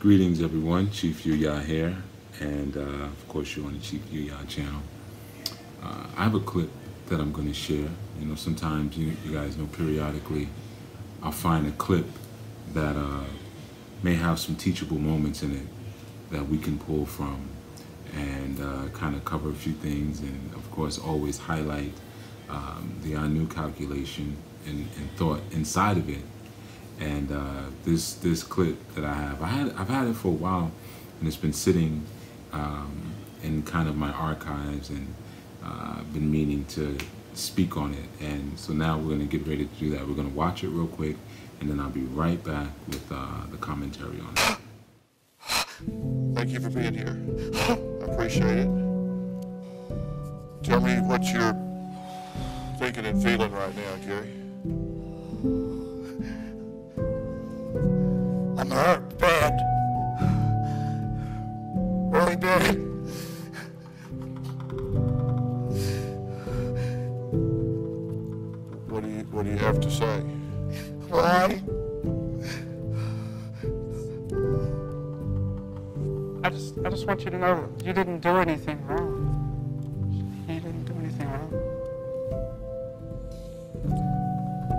Greetings everyone, Chief Yuya here, and of course you're on the Chief Yuya channel. I have a clip that I'm going to share. You know, sometimes you guys know periodically I'll find a clip that may have some teachable moments in it that we can pull from and kind of cover a few things, and of course always highlight the Anu calculation and thought inside of it. And this clip that I've had it for a while, and it's been sitting in kind of my archives, and I've been meaning to speak on it. And so now we're going to get ready to do that. We're going to watch it real quick, and then I'll be right back with the commentary on it. Thank you for being here. I appreciate it. Tell me what you're thinking and feeling right now, Gary. I'm hurt bad. Really bad. What do you have to say? Why? I just want you to know you didn't do anything wrong. You didn't do anything wrong.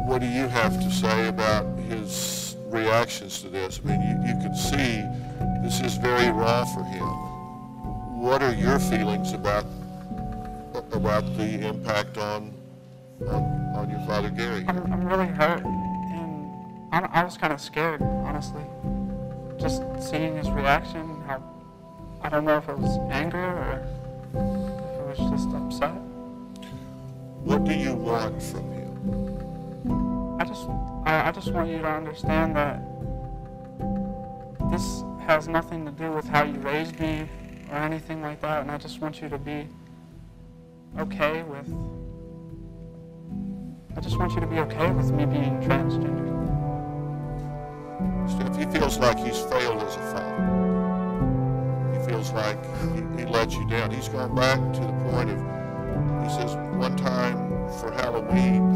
What do you have to say about his reactions to this? I mean, you can see this is very raw for him. What are your feelings about the impact on your father, Gary? I'm really hurt, and I was kind of scared, honestly. Just seeing his reaction, how I don't know if it was anger or if it was just upset. What do you want from him? I just want you to understand that this has nothing to do with how you raised me or anything like that, and I just want you to be okay with. I just want you to be okay with me being transgender. Steph, he feels like he's failed as a father. He feels like he let you down. He's gone back to the point of, he says, one time for Halloween,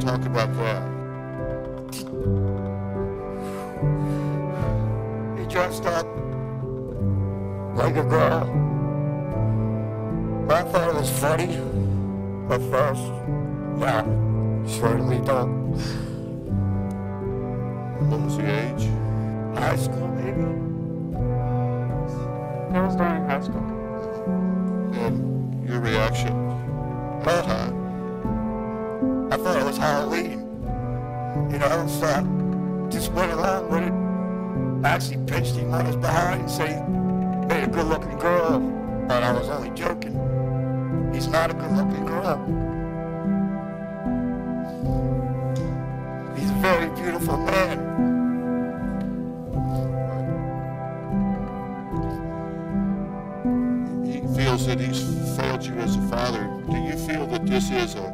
talk about that. He dressed up like a girl. I thought it was funny at first. Yeah, certainly don't. What was the age? High school, maybe. It was during high school. And your reaction at the time? I thought it was Halloween. You know, so I just went along with it. I actually pinched him on his behind and said, hey, a good-looking girl. But I was only joking. He's not a good-looking girl. He's a very beautiful man. He feels that he's failed you as a father. Do you feel that this is a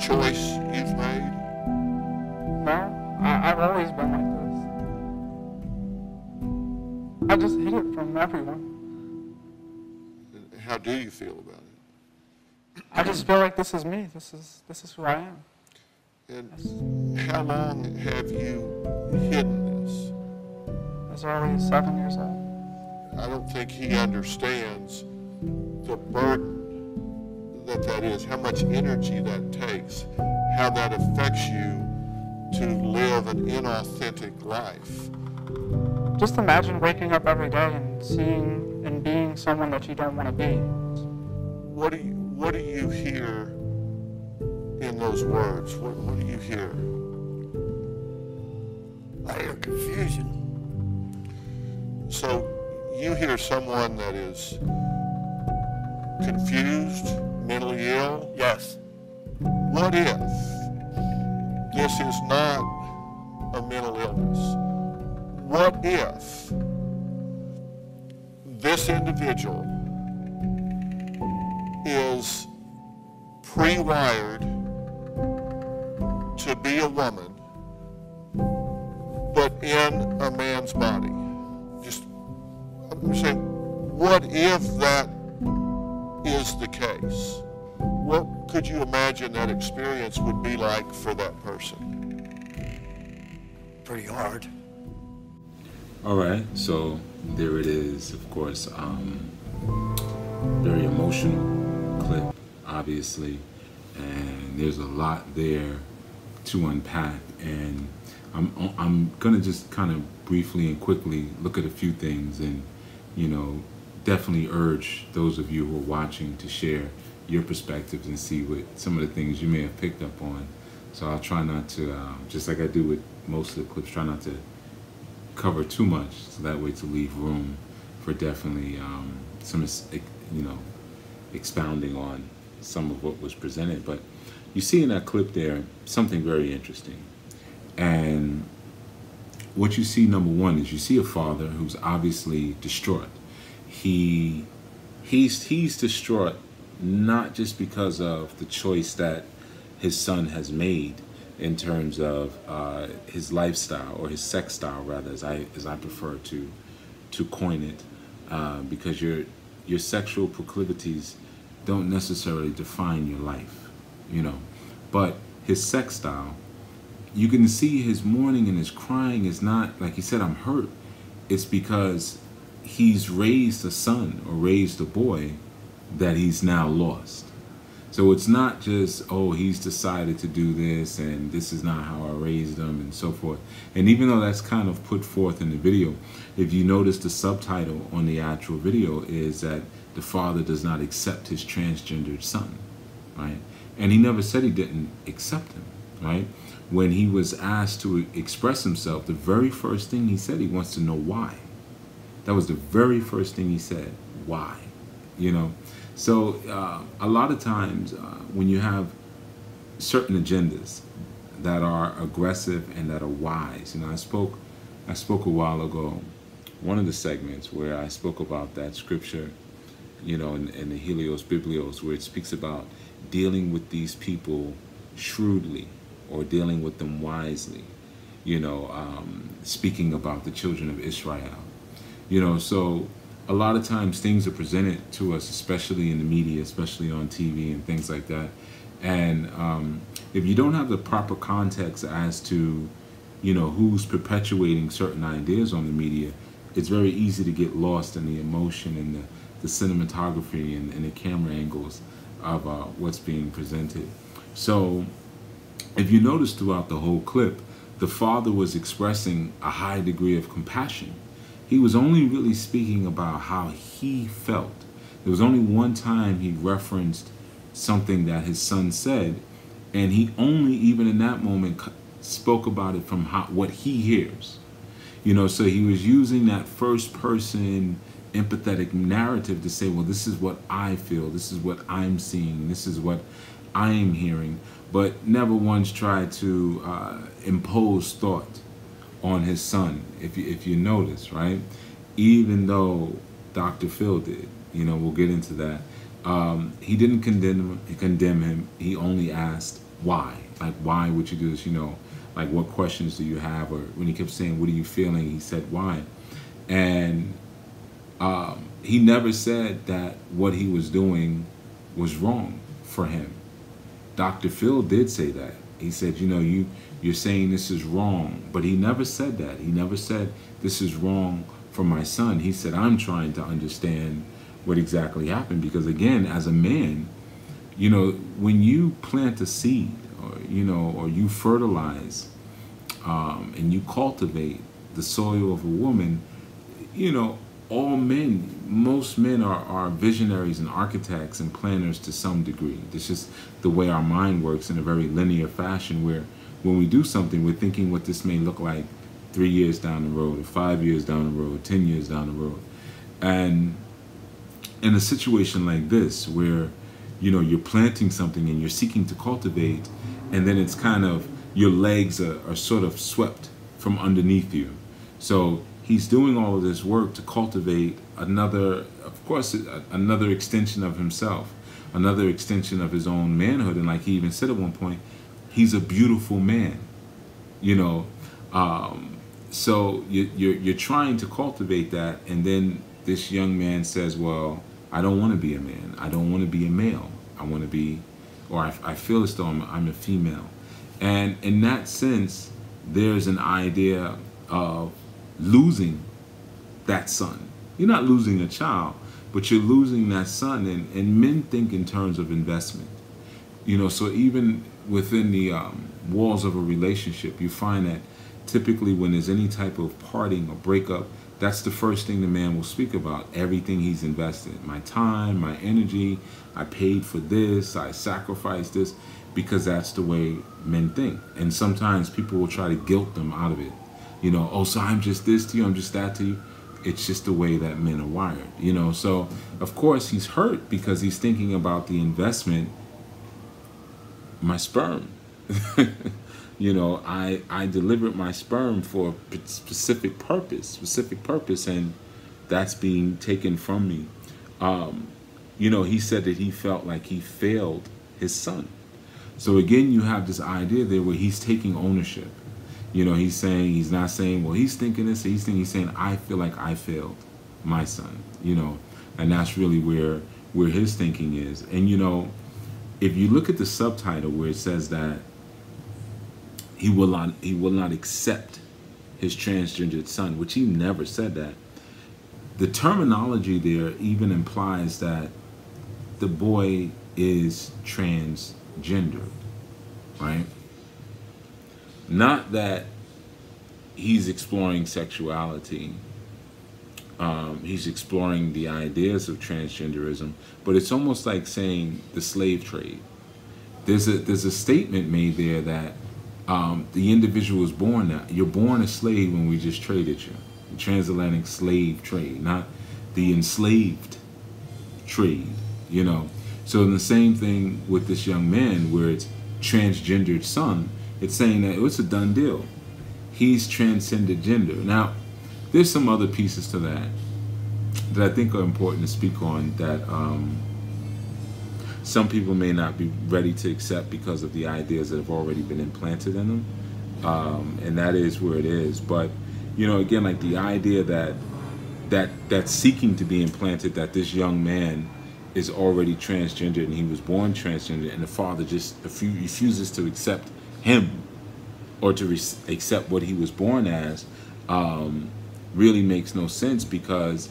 choice you've made? No, I've always been like this. I just hid it from everyone. How do you feel about it? I just feel like this is me. This is who I am. And how long have you hidden this? As early as 7 years old. I don't think he understands the burden that is, how much energy that takes, how that affects you to live an inauthentic life. Just imagine waking up every day and seeing and being someone that you don't want to be. What do you hear in those words? What do you hear? I hear confusion. So you hear someone that is confused, mentally ill? Yes. What if this is not a mental illness? What if this individual is pre-wired to be a woman, but in a man's body? I'm saying, what if that is the case? What could you imagine that experience would be like for that person? Pretty hard. All right, so there it is, of course. Very emotional clip, obviously, and there's a lot there to unpack. And I'm gonna just kind of briefly and quickly look at a few things, and definitely urge those of you who are watching to share your perspectives and see what some of the things you may have picked up on. So I'll try not to, just like I do with most of the clips, try not to cover too much, so that way to leave room for definitely some, expounding on some of what was presented. But you see in that clip there something very interesting. And what you see, number one, is you see a father who's obviously distraught. He's distraught not just because of the choice that his son has made in terms of his lifestyle, or his sex style rather, as I prefer to coin it, because your sexual proclivities don't necessarily define your life, but his sex style, you can see his mourning and his crying is not like he said, I'm hurt. It's because he's raised a son or raised a boy that he's now lost. So it's not just, oh, he's decided to do this and this is not how I raised him and so forth. And even though that's kind of put forth in the video, if you notice the subtitle on the actual video is that the father does not accept his transgendered son, right? And he never said he didn't accept him, right? When he was asked to express himself, the very first thing he said, he wants to know why. That was the very first thing he said, why, So a lot of times when you have certain agendas that are aggressive and that are wise, I spoke a while ago, one of the segments where I spoke about that scripture, in the Helios Biblios, where it speaks about dealing with these people shrewdly or dealing with them wisely, speaking about the children of Israel, so a lot of times things are presented to us, especially in the media, especially on TV and things like that. And if you don't have the proper context as to, who's perpetuating certain ideas on the media, it's very easy to get lost in the emotion and the cinematography and the camera angles of what's being presented. So if you notice throughout the whole clip, the father was expressing a high degree of compassion. He was only really speaking about how he felt. There was only one time he referenced something that his son said, and he only, even in that moment, spoke about it from what he hears. So he was using that first person empathetic narrative to say, well, this is what I feel, this is what I'm seeing, this is what I'm hearing, but never once tried to impose thought on his son, if you notice, right? Even though Dr. Phil did, we'll get into that. He didn't condemn him. He only asked why. Like, why would you do this? Like, what questions do you have? Or when he kept saying, what are you feeling? He said, why? And he never said that what he was doing was wrong for him. Dr. Phil did say that. He said, you're saying this is wrong, but he never said that. He never said this is wrong for my son. He said, I'm trying to understand what exactly happened, because again, as a man, when you plant a seed, or you fertilize and you cultivate the soil of a woman, most men are visionaries and architects and planners to some degree. This is the way our mind works, in a very linear fashion, where when we do something, we're thinking what this may look like 3 years down the road, or 5 years down the road, 10 years down the road. And in a situation like this, where you're planting something and you're seeking to cultivate, and then it's kind of, your legs are sort of swept from underneath you. So he's doing all of this work to cultivate another extension of himself, another extension of his own manhood. And like he even said at one point, he's a beautiful man, so you're trying to cultivate that, and then this young man says, well, I don't want to be a man, I don't want to be a male, I want to be, or I feel as though I'm a female. And in that sense, there's an idea of losing that son. You're not losing a child, but you're losing that son. And men think in terms of investment. You know, so even within the walls of a relationship, you find that typically when there's any type of parting or breakup, that's the first thing the man will speak about. Everything he's invested, my time, my energy, I paid for this, I sacrificed this, because that's the way men think. And sometimes people will try to guilt them out of it. You know, oh, so I'm just this to you, I'm just that to you. It's just the way that men are wired, you know. So, of course, he's hurt because he's thinking about the investment, my sperm. You know, I delivered my sperm for a specific purpose, and that's being taken from me. You know, he said that he felt like he failed his son. So again, you have this idea there where he's taking ownership. You know, he's not saying, well, he's thinking this, he's saying, I feel like I failed my son, you know, and that's really where his thinking is. And, you know, if you look at the subtitle where it says that he will not accept his transgendered son, which he never said that, the terminology there even implies that the boy is transgendered, right? Not that he's exploring sexuality, he's exploring the ideas of transgenderism, but it's almost like saying the slave trade. There's a statement made there that the individual is born now. You're born a slave when we just traded you. The transatlantic slave trade, not the enslaved trade, you know. So in the same thing with this young man where it's transgendered son, it's saying that it's a done deal. He's transcended gender. Now, there's some other pieces to that I think are important to speak on that some people may not be ready to accept because of the ideas that have already been implanted in them. And that is where it is. But, you know, again, like the idea that's seeking to be implanted, that this young man is already transgender and he was born transgender, and the father just refuses to accept him or to accept what he was born as, really makes no sense, because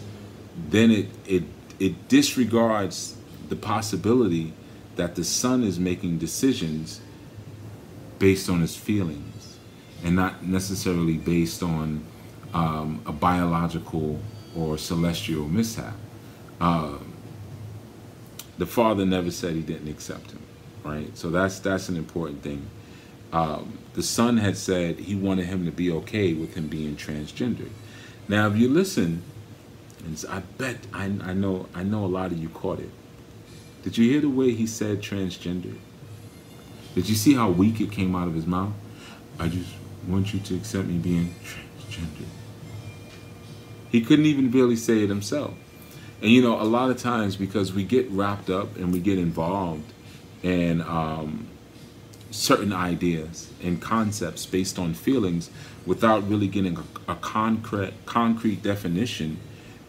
then it disregards the possibility that the son is making decisions based on his feelings and not necessarily based on a biological or celestial mishap. The father never said he didn't accept him, right? So that's an important thing. The son had said he wanted him to be okay with him being transgendered. Now, if you listen, and I bet I know a lot of you caught it. Did you hear the way he said transgender? Did you see how weak it came out of his mouth? I just want you to accept me being transgender. He couldn't even barely say it himself. And you know, a lot of times, because we get wrapped up and we get involved in certain ideas and concepts based on feelings without really getting a concrete definition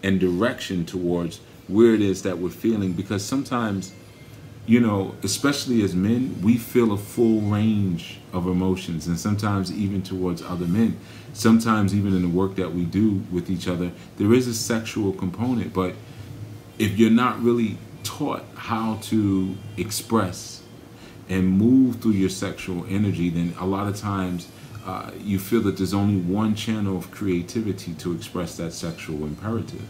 and direction towards where it is that we're feeling. Because sometimes, you know, especially as men, we feel a full range of emotions, and sometimes even towards other men. Sometimes even in the work that we do with each other, there is a sexual component. But if you're not really taught how to express and move through your sexual energy, then a lot of times you feel that there's only one channel of creativity to express that sexual imperative.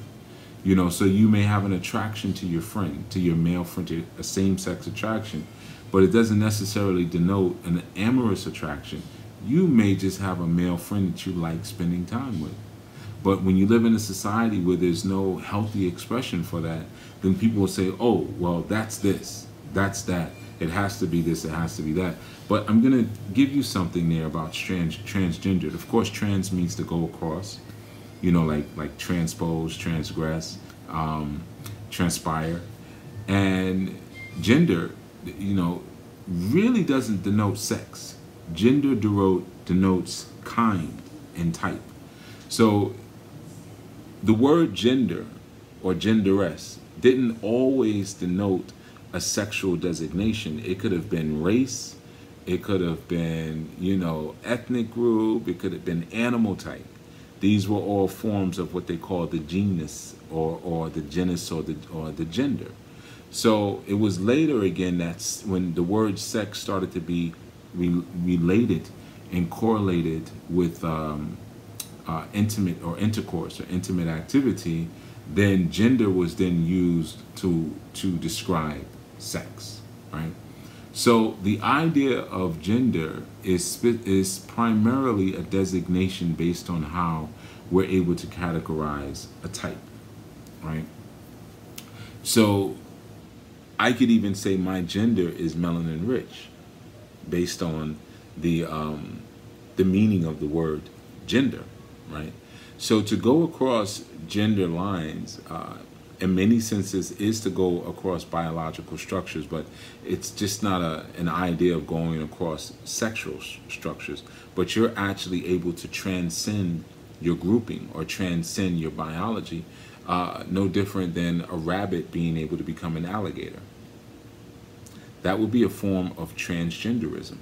You know, so you may have an attraction to your friend, to your male friend, to a same-sex attraction, but it doesn't necessarily denote an amorous attraction. You may just have a male friend that you like spending time with. But when you live in a society where there's no healthy expression for that, then people will say, oh, well, that's this, that's that. It has to be this, it has to be that. But I'm going to give you something there about transgendered. Of course, trans means to go across, you know, like transpose, transgress, transpire. And gender, you know, really doesn't denote sex. Gender denotes kind and type. So the word gender or genderess didn't always denote a sexual designation. It could have been race, it could have been, you know, ethnic group, it could have been animal type. these were all forms of what they call the genus or the genus or the gender. So it was later again that's when the word sex started to be related and correlated with intimate or intercourse or intimate activity. Then gender was then used to describe sex, right? So the idea of gender is primarily a designation based on how we're able to categorize a type, right? So I could even say my gender is melanin rich, based on the meaning of the word gender, right? So to go across gender lines, in many senses, is to go across biological structures, but it's just not an idea of going across sexual structures, but you're actually able to transcend your grouping or transcend your biology, no different than a rabbit being able to become an alligator. That would be a form of transgenderism,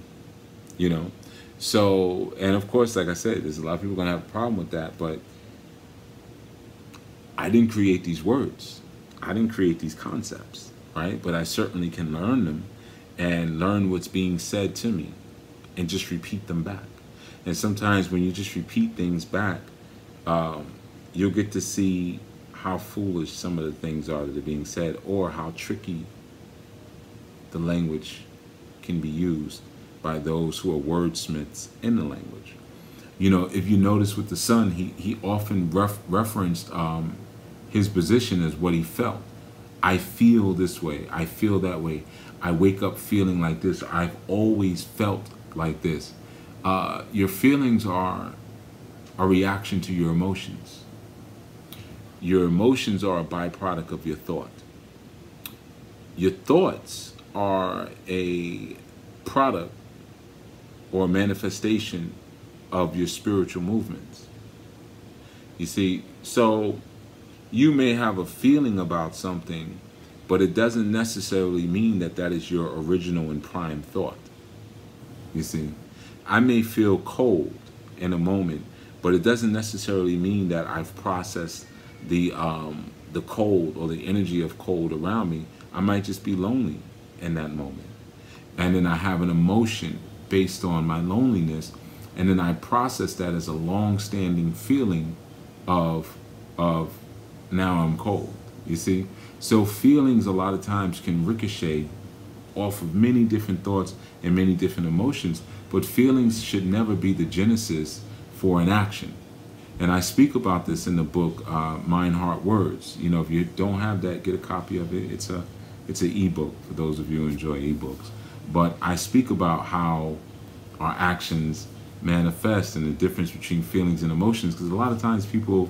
you know? So, and of course, like I said, there's a lot of people going to have a problem with that, but I didn't create these words. I didn't create these concepts, right? But I certainly can learn them and learn what's being said to me and just repeat them back. And sometimes when you just repeat things back, you'll get to see how foolish some of the things are that are being said, or how tricky the language can be used by those who are wordsmiths in the language. You know, if you notice with the son, he often referenced his position as what he felt. I feel this way. I feel that way. I wake up feeling like this. I've always felt like this. Your feelings are a reaction to your emotions. Your emotions are a byproduct of your thought. Your thoughts are a product or manifestation of your spiritual movements. You see, so you may have a feeling about something, but it doesn't necessarily mean that that is your original and prime thought. You see, I may feel cold in a moment, but it doesn't necessarily mean that I've processed the cold or the energy of cold around me. I might just be lonely in that moment. And then I have an emotion based on my loneliness, and then I process that as a long-standing feeling of now I'm cold, you see? So feelings a lot of times can ricochet off of many different thoughts and many different emotions, but feelings should never be the genesis for an action. And I speak about this in the book, Mind, Heart, Words. You know, if you don't have that, get a copy of it. It's an ebook for those of you who enjoy ebooks. But I speak about how our actions manifest and the difference between feelings and emotions, because a lot of times people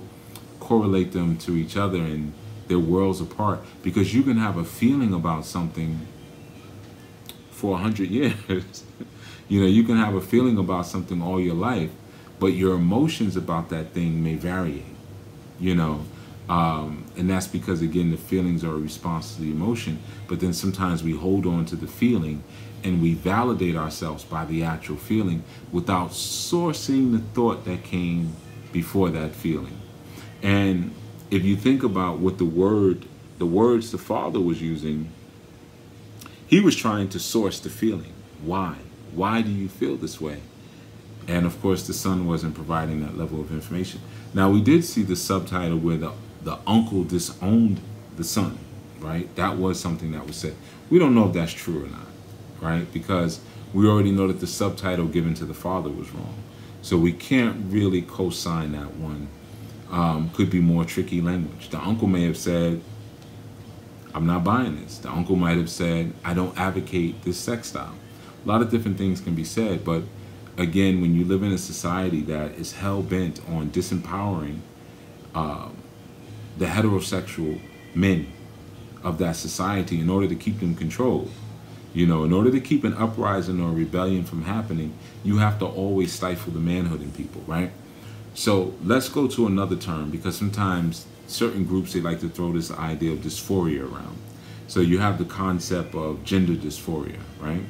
correlate them to each other and they're worlds apart, because you can have a feeling about something for 100 years. You know, you can have a feeling about something all your life, but your emotions about that thing may vary, you know. And that's because, again, the feelings are a response to the emotion, but then sometimes we hold on to the feeling and we validate ourselves by the actual feeling without sourcing the thought that came before that feeling. And if you think about what the words the Father was using, he was trying to source the feeling. Why? Why do you feel this way? And of course, the Son wasn't providing that level of information. Now, we did see the subtitle where the uncle disowned the son, right? That was something that was said. We don't know if that's true or not, right? Because we already know that the subtitle given to the Father was wrong. So we can't really co-sign that one. Could be more tricky language. The uncle may have said, I'm not buying this. The uncle might have said, I don't advocate this sex style. A lot of different things can be said, but again, when you live in a society that is hell-bent on disempowering the heterosexual men of that society in order to keep them controlled, you know, in order to keep an uprising or a rebellion from happening, you have to always stifle the manhood in people, right? So let's go to another term, because sometimes certain groups, they like to throw this idea of dysphoria around. So you have the concept of gender dysphoria, right?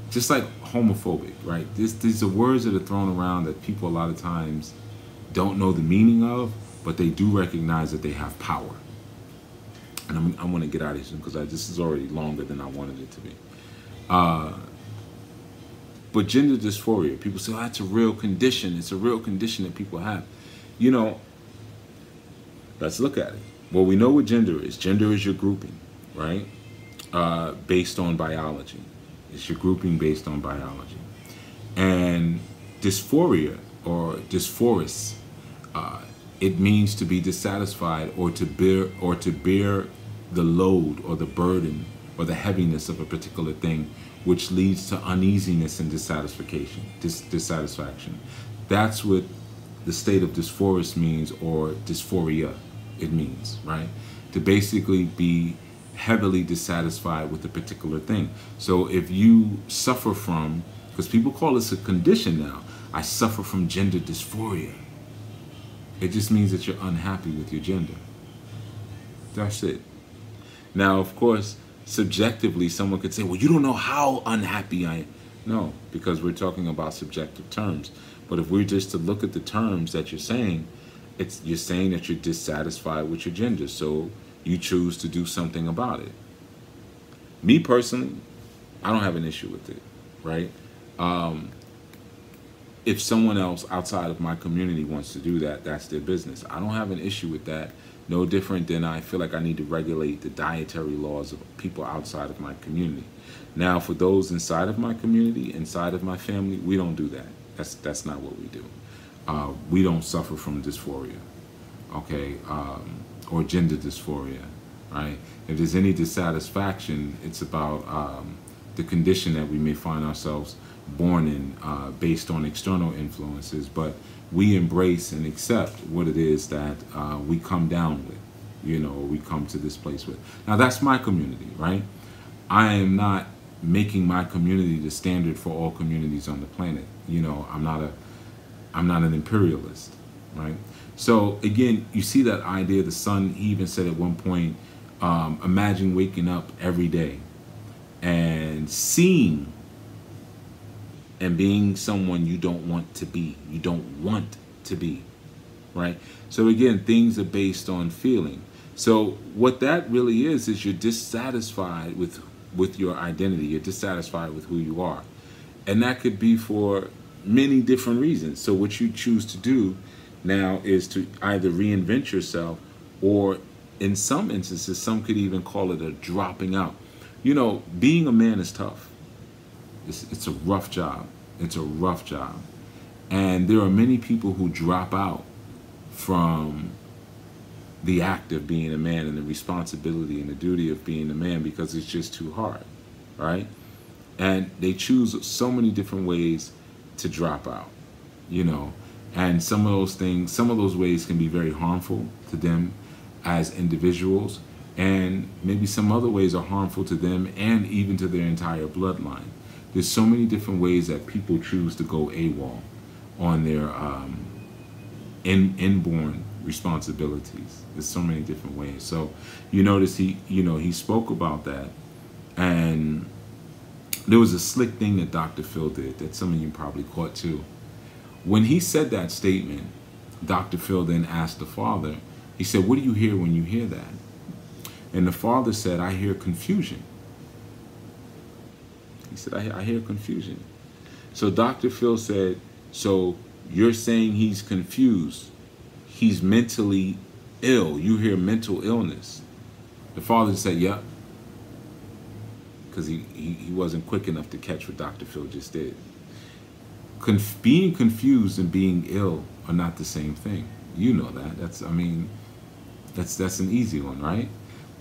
Just like homophobic, right? These are words that are thrown around that people a lot of times don't know the meaning of, but they do recognize that they have power. And I'm going to get out of here soon because this is already longer than I wanted it to be. But gender dysphoria, people say, oh, that's a real condition. It's a real condition that people have. You know, let's look at it. Well, we know what gender is. Gender is your grouping, right? Based on biology. It's your grouping based on biology. And dysphoria or dysphoris, it means to be dissatisfied or to bear the load or the burden or the heaviness of a particular thing, which leads to uneasiness and dissatisfaction. That's what the state of dysphoris means, or dysphoria it means, right? To basically be heavily dissatisfied with a particular thing. So if you suffer from, because people call this a condition now, I suffer from gender dysphoria. It just means that you're unhappy with your gender. That's it. Now, of course, subjectively, someone could say, well, you don't know how unhappy I am. No, because we're talking about subjective terms. But if we're just to look at the terms that you're saying, you're saying that you're dissatisfied with your gender, so you choose to do something about it. Me personally, I don't have an issue with it, right? If someone else outside of my community wants to do that, that's their business. I don't have an issue with that. No different than I feel like I need to regulate the dietary laws of people outside of my community. Now, for those inside of my community, inside of my family, we don't do that. That's not what we do. We don't suffer from dysphoria, okay, or gender dysphoria, right? If there's any dissatisfaction, it's about the condition that we may find ourselves born in based on external influences, but we embrace and accept what it is that we come down with, you know, we come to this place with. Now, that's my community, right? I am not making my community the standard for all communities on the planet. You know, I'm not an imperialist, right? So again, you see that idea, the son, he even said at one point, imagine waking up every day and seeing and being someone you don't want to be. You don't want to be, right? So again, things are based on feeling. So what that really is you're dissatisfied with your identity. You're dissatisfied with who you are. And that could be for many different reasons. So what you choose to do now is to either reinvent yourself, or in some instances, some could even call it a dropping out. You know, being a man is tough. It's a rough job. It's a rough job. And there are many people who drop out from the act of being a man and the responsibility and the duty of being a man because it's just too hard, right? And they choose so many different ways to drop out, you know, and some of those things, some of those ways can be very harmful to them as individuals, and maybe some other ways are harmful to them and even to their entire bloodline. There's so many different ways that people choose to go AWOL on their inborn responsibilities. There's so many different ways. So you notice he spoke about that, and there was a slick thing that Dr. Phil did that some of you probably caught too. When he said that statement, Dr. Phil then asked the father, he said, what do you hear when you hear that? And the father said, I hear confusion. He said, I hear confusion. So Dr. Phil said, so you're saying he's confused. He's mentally ill. You hear mental illness. The father said, yep. Because he wasn't quick enough to catch what Dr. Phil just did. Being confused and being ill are not the same thing. You know that. That's an easy one, right?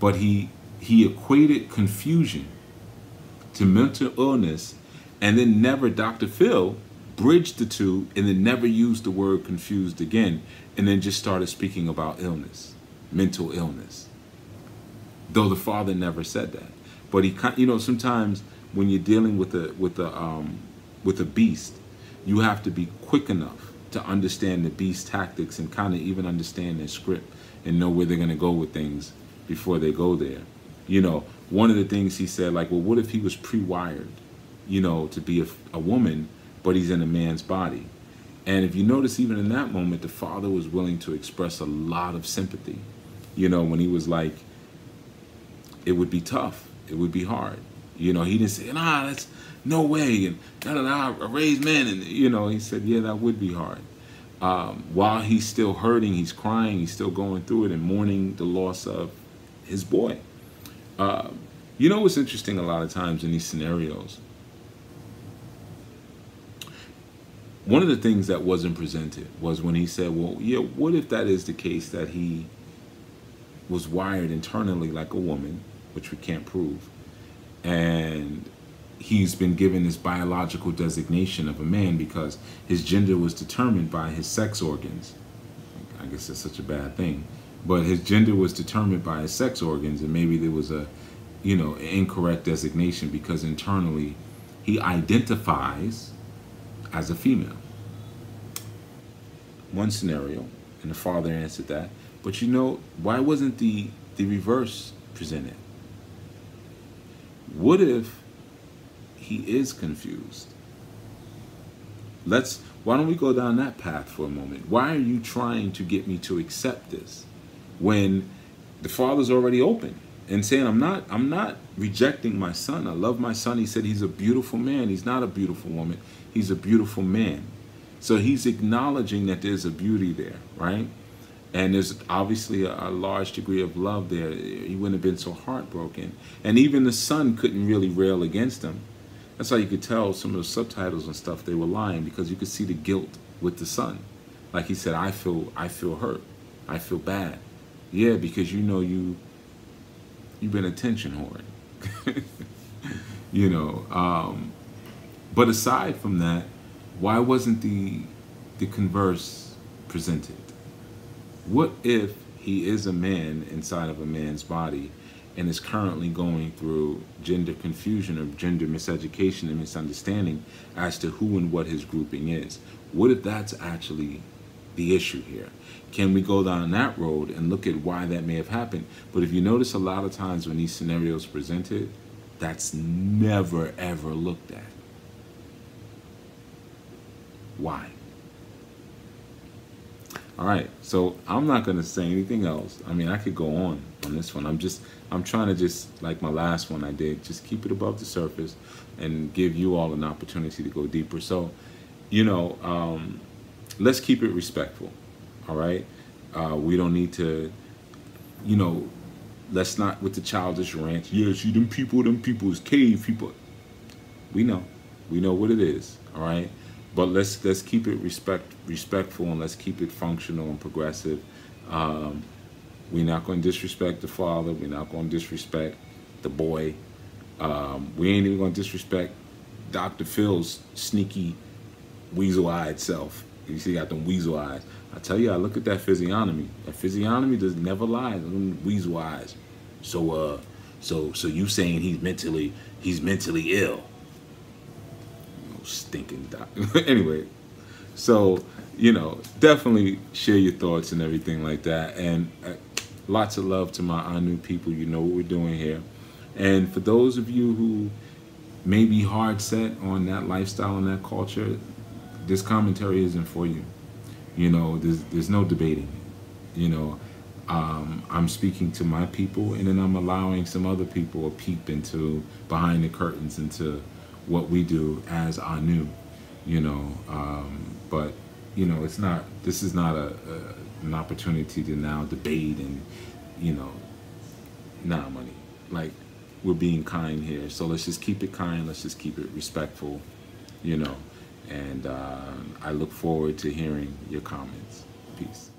But he equated confusion to mental illness, and then Dr. Phil bridged the two and then never used the word confused again, and then just started speaking about illness, mental illness. Though the father never said that. But sometimes when you're dealing with a beast, you have to be quick enough to understand the beast tactics and kind of even understand their script and know where they're going to go with things before they go there. You know, one of the things he said, like, well, what if he was pre-wired, to be a woman, but he's in a man's body? And if you notice, even in that moment, the father was willing to express a lot of sympathy. You know, when he was like, it would be tough. It would be hard. You know, he didn't say, nah, that's no way. And I raise men. And, you know, he said, yeah, that would be hard. While he's still hurting, he's crying, he's still going through it and mourning the loss of his boy. You know what's interesting a lot of times in these scenarios? One of the things that wasn't presented was when he said, well, yeah, what if that is the case, that he was wired internally like a woman, which we can't prove, and he's been given this biological designation of a man because his gender was determined by his sex organs. I guess that's such a bad thing. But his gender was determined by his sex organs, and maybe there was a, you know, incorrect designation because internally he identifies as a female. One scenario, and the father answered that. But you know, why wasn't the reverse presented? What if he is confused? Why don't we go down that path for a moment? Why are you trying to get me to accept this when the father's already open and saying, I'm not rejecting my son. I love my son. He said he's a beautiful man. He's not a beautiful woman. He's a beautiful man. So he's acknowledging that there's a beauty there, right? And there's obviously a large degree of love there. He wouldn't have been so heartbroken. And even the son couldn't really rail against him. That's how you could tell some of the subtitles and stuff, they were lying, because you could see the guilt with the son. Like he said, I feel hurt. I feel bad. Yeah, because you know you've been attention whoring. You know, but aside from that, why wasn't the converse presented? What if he is a man inside of a man's body and is currently going through gender confusion or gender miseducation and misunderstanding as to who and what his grouping is? What if that's actually the issue here? Can we go down that road and look at why that may have happened? But if you notice, a lot of times when these scenarios presented, that's never ever looked at. Why? All right, so I'm not going to say anything else. I mean, I could go on this one. I'm trying to just, like my last one I did, just keep it above the surface and give you all an opportunity to go deeper. So, you know, let's keep it respectful, all right? We don't need to, you know, let's not with the childish rant. Yeah, see, them people is cave people. We know what it is, all right? But let's keep it respectful, and let's keep it functional and progressive. We're not going to disrespect the father. We're not going to disrespect the boy. We ain't even going to disrespect Dr. Phil's sneaky, weasel-eyed self. You see, he got them weasel eyes. I tell you, I look at that physiognomy. That physiognomy does never lie. Them weasel eyes. So you saying he's mentally ill? Stinking doctor. Anyway, so, you know, definitely share your thoughts and everything like that. And lots of love to my Anu people. You know what we're doing here. And for those of you who may be hard set on that lifestyle and that culture, this commentary isn't for you. You know, there's no debating. You know, I'm speaking to my people, and then I'm allowing some other people a peep into behind the curtains into what we do as Anu, you know, but, you know, this is not an opportunity to now debate and, you know, money. Like, we're being kind here. So let's just keep it kind. Let's just keep it respectful, you know, and I look forward to hearing your comments. Peace.